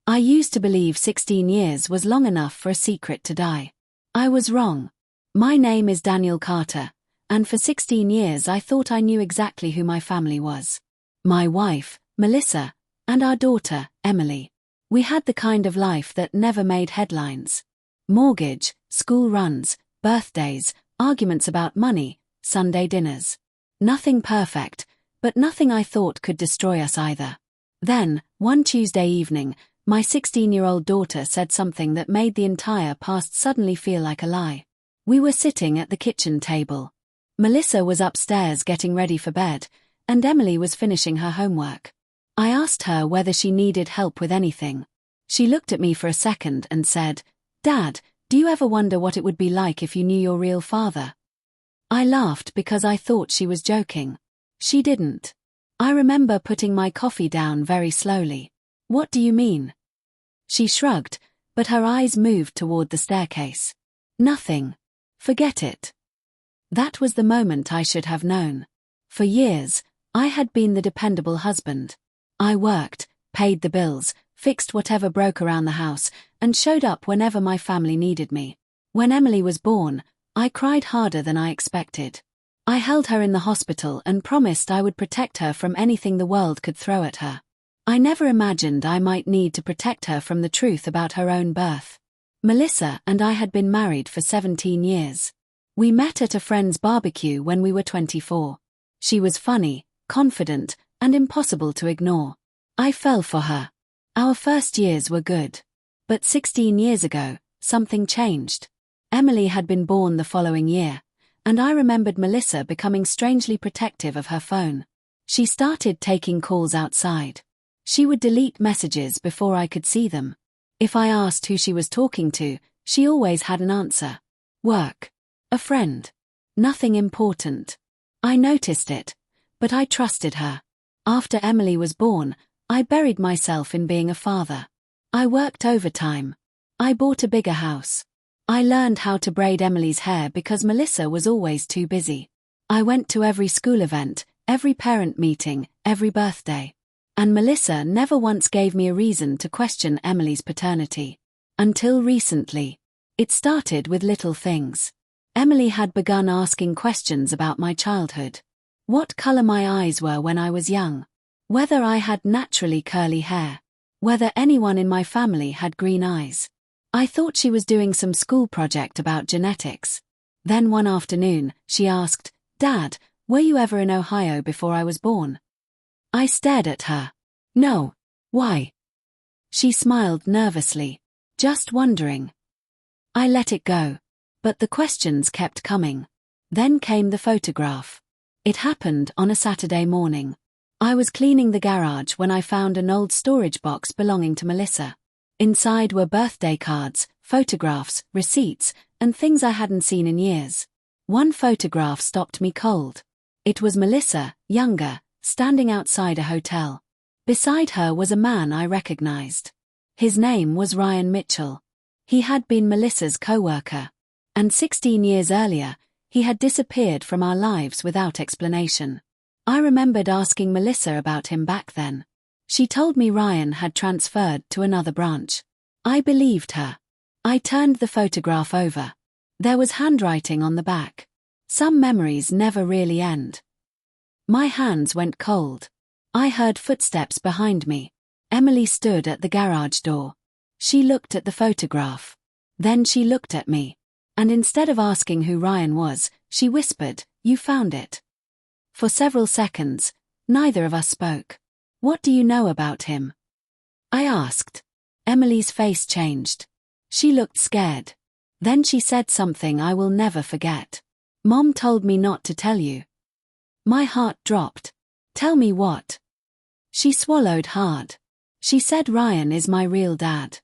I used to believe 16 years was long enough for a secret to die. I was wrong. My name is Daniel Carter, and for 16 years I thought I knew exactly who my family was. My wife, Melissa, and our daughter, Emily. We had the kind of life that never made headlines. Mortgage, school runs, birthdays, arguments about money, Sunday dinners. Nothing perfect, but nothing I thought could destroy us either. Then, one Tuesday evening, my 16-year-old daughter said something that made the entire past suddenly feel like a lie. We were sitting at the kitchen table. Melissa was upstairs getting ready for bed, and Emily was finishing her homework. I asked her whether she needed help with anything. She looked at me for a second and said, "Dad, do you ever wonder what it would be like if you knew your real father?" I laughed because I thought she was joking. She didn't. I remember putting my coffee down very slowly. "What do you mean?" She shrugged, but her eyes moved toward the staircase. "Nothing. Forget it." That was the moment I should have known. For years, I had been the dependable husband. I worked, paid the bills, fixed whatever broke around the house, and showed up whenever my family needed me. When Emily was born, I cried harder than I expected. I held her in the hospital and promised I would protect her from anything the world could throw at her. I never imagined I might need to protect her from the truth about her own birth. Melissa and I had been married for 17 years. We met at a friend's barbecue when we were 24. She was funny, confident, and impossible to ignore. I fell for her. Our first years were good. But 16 years ago, something changed. Emily had been born the following year, and I remembered Melissa becoming strangely protective of her phone. She started taking calls outside. She would delete messages before I could see them. If I asked who she was talking to, she always had an answer. Work. A friend. Nothing important. I noticed it, but I trusted her. After Emily was born, I buried myself in being a father. I worked overtime. I bought a bigger house. I learned how to braid Emily's hair because Melissa was always too busy. I went to every school event, every parent meeting, every birthday. And Melissa never once gave me a reason to question Emily's paternity. Until recently. It started with little things. Emily had begun asking questions about my childhood. What color my eyes were when I was young. Whether I had naturally curly hair. Whether anyone in my family had green eyes. I thought she was doing some school project about genetics. Then one afternoon, she asked, "Dad, were you ever in Ohio before I was born?" I stared at her. "No. Why?" She smiled nervously. "Just wondering." I let it go. But the questions kept coming. Then came the photograph. It happened on a Saturday morning. I was cleaning the garage when I found an old storage box belonging to Melissa. Inside were birthday cards, photographs, receipts, and things I hadn't seen in years. One photograph stopped me cold. It was Melissa, younger, standing outside a hotel. Beside her was a man I recognized. His name was Ryan Mitchell. He had been Melissa's co-worker. And 16 years earlier, he had disappeared from our lives without explanation. I remembered asking Melissa about him back then. She told me Ryan had transferred to another branch. I believed her. I turned the photograph over. There was handwriting on the back. Some memories never really end. My hands went cold. I heard footsteps behind me. Emily stood at the garage door. She looked at the photograph. Then she looked at me. And instead of asking who Ryan was, she whispered, "You found it." For several seconds, neither of us spoke. "What do you know about him?" I asked. Emily's face changed. She looked scared. Then she said something I will never forget. "Mom told me not to tell you." My heart dropped. "Tell me what?" She swallowed hard. She said Ryan is my real dad.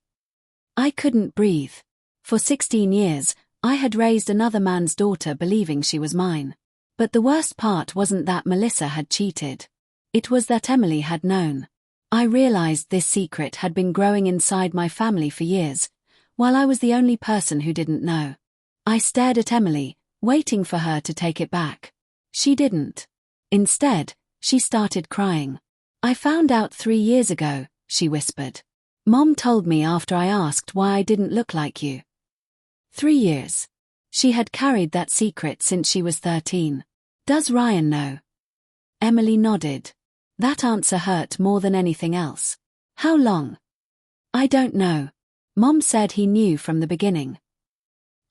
I couldn't breathe. For 16 years, I had raised another man's daughter believing she was mine. But the worst part wasn't that Melissa had cheated. It was that Emily had known. I realized this secret had been growing inside my family for years, while I was the only person who didn't know. I stared at Emily, waiting for her to take it back. She didn't. Instead, she started crying. "I found out 3 years ago," she whispered. Mom told me after I asked why I didn't look like you. 3 years. She had carried that secret since she was 13. Does Ryan know? Emily nodded. That answer hurt more than anything else. How long? I don't know. Mom said he knew from the beginning.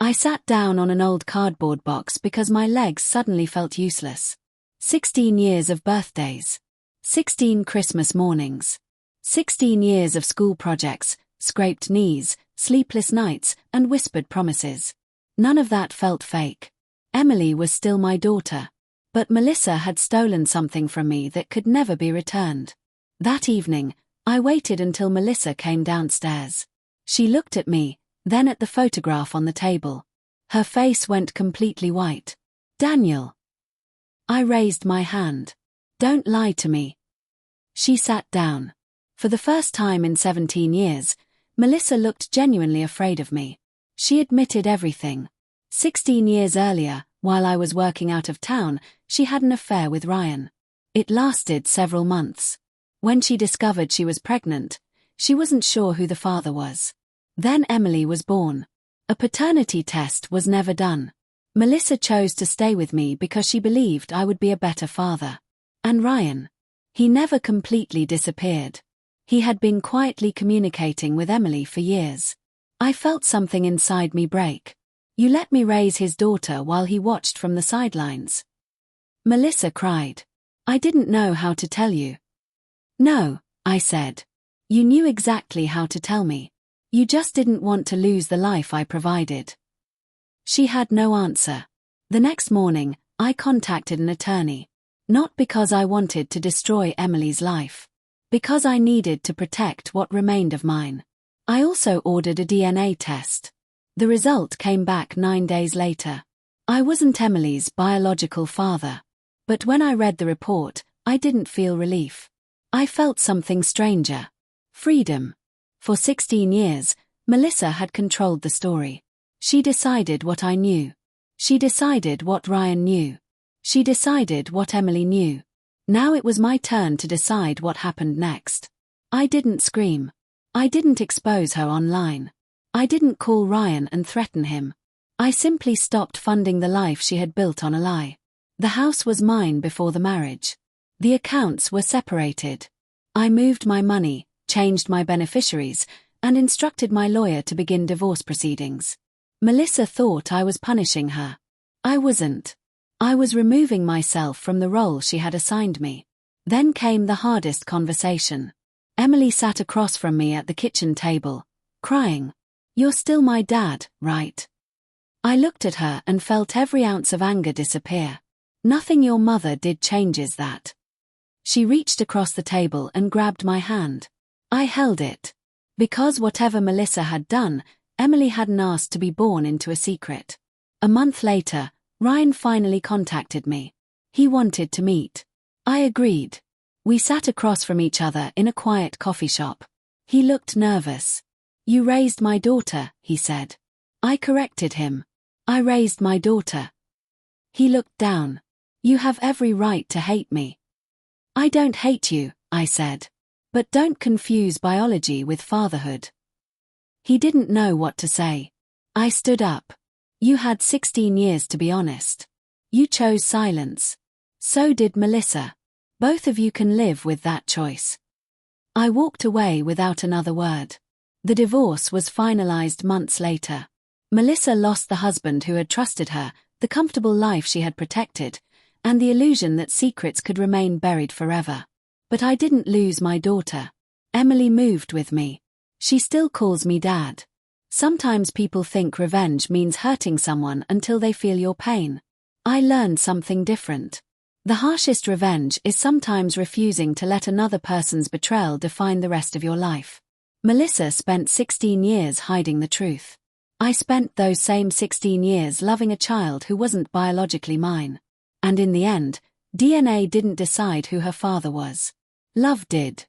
I sat down on an old cardboard box because my legs suddenly felt useless. 16 years of birthdays. 16 Christmas mornings. 16 years of school projects, scraped knees, sleepless nights, and whispered promises. None of that felt fake. Emily was still my daughter. But Melissa had stolen something from me that could never be returned. That evening, I waited until Melissa came downstairs. She looked at me, then at the photograph on the table. Her face went completely white. Daniel. I raised my hand. Don't lie to me. She sat down. For the first time in 17 years, Melissa looked genuinely afraid of me. She admitted everything. 16 years earlier, while I was working out of town, she had an affair with Ryan. It lasted several months. When she discovered she was pregnant, she wasn't sure who the father was. Then Emily was born. A paternity test was never done. Melissa chose to stay with me because she believed I would be a better father. And Ryan? He never completely disappeared. He had been quietly communicating with Emily for years. I felt something inside me break. You let me raise his daughter while he watched from the sidelines. Melissa cried. I didn't know how to tell you. No, I said. You knew exactly how to tell me. You just didn't want to lose the life I provided. She had no answer. The next morning, I contacted an attorney. Not because I wanted to destroy Emily's life. Because I needed to protect what remained of mine. I also ordered a DNA test. The result came back 9 days later. I wasn't Emily's biological father. But when I read the report, I didn't feel relief. I felt something stranger. Freedom. For 16 years, Melissa had controlled the story. She decided what I knew. She decided what Ryan knew. She decided what Emily knew. Now it was my turn to decide what happened next. I didn't scream. I didn't expose her online. I didn't call Ryan and threaten him. I simply stopped funding the life she had built on a lie. The house was mine before the marriage. The accounts were separated. I moved my money, changed my beneficiaries, and instructed my lawyer to begin divorce proceedings. Melissa thought I was punishing her. I wasn't. I was removing myself from the role she had assigned me. Then came the hardest conversation. Emily sat across from me at the kitchen table, crying. You're still my dad, right? I looked at her and felt every ounce of anger disappear. Nothing your mother did changes that. She reached across the table and grabbed my hand. I held it. Because whatever Melissa had done, Emily hadn't asked to be born into a secret. A month later, Ryan finally contacted me. He wanted to meet. I agreed. We sat across from each other in a quiet coffee shop. He looked nervous. You raised my daughter, he said. I corrected him. I raised my daughter. He looked down. You have every right to hate me. I don't hate you, I said. But don't confuse biology with fatherhood. He didn't know what to say. I stood up. You had 16 years to be honest. You chose silence. So did Melissa. Both of you can live with that choice. I walked away without another word. The divorce was finalized months later. Melissa lost the husband who had trusted her, the comfortable life she had protected, and the illusion that secrets could remain buried forever. But I didn't lose my daughter. Emily moved with me. She still calls me Dad. Sometimes people think revenge means hurting someone until they feel your pain. I learned something different. The harshest revenge is sometimes refusing to let another person's betrayal define the rest of your life. Melissa spent 16 years hiding the truth. I spent those same 16 years loving a child who wasn't biologically mine. And in the end, DNA didn't decide who her father was. Love did.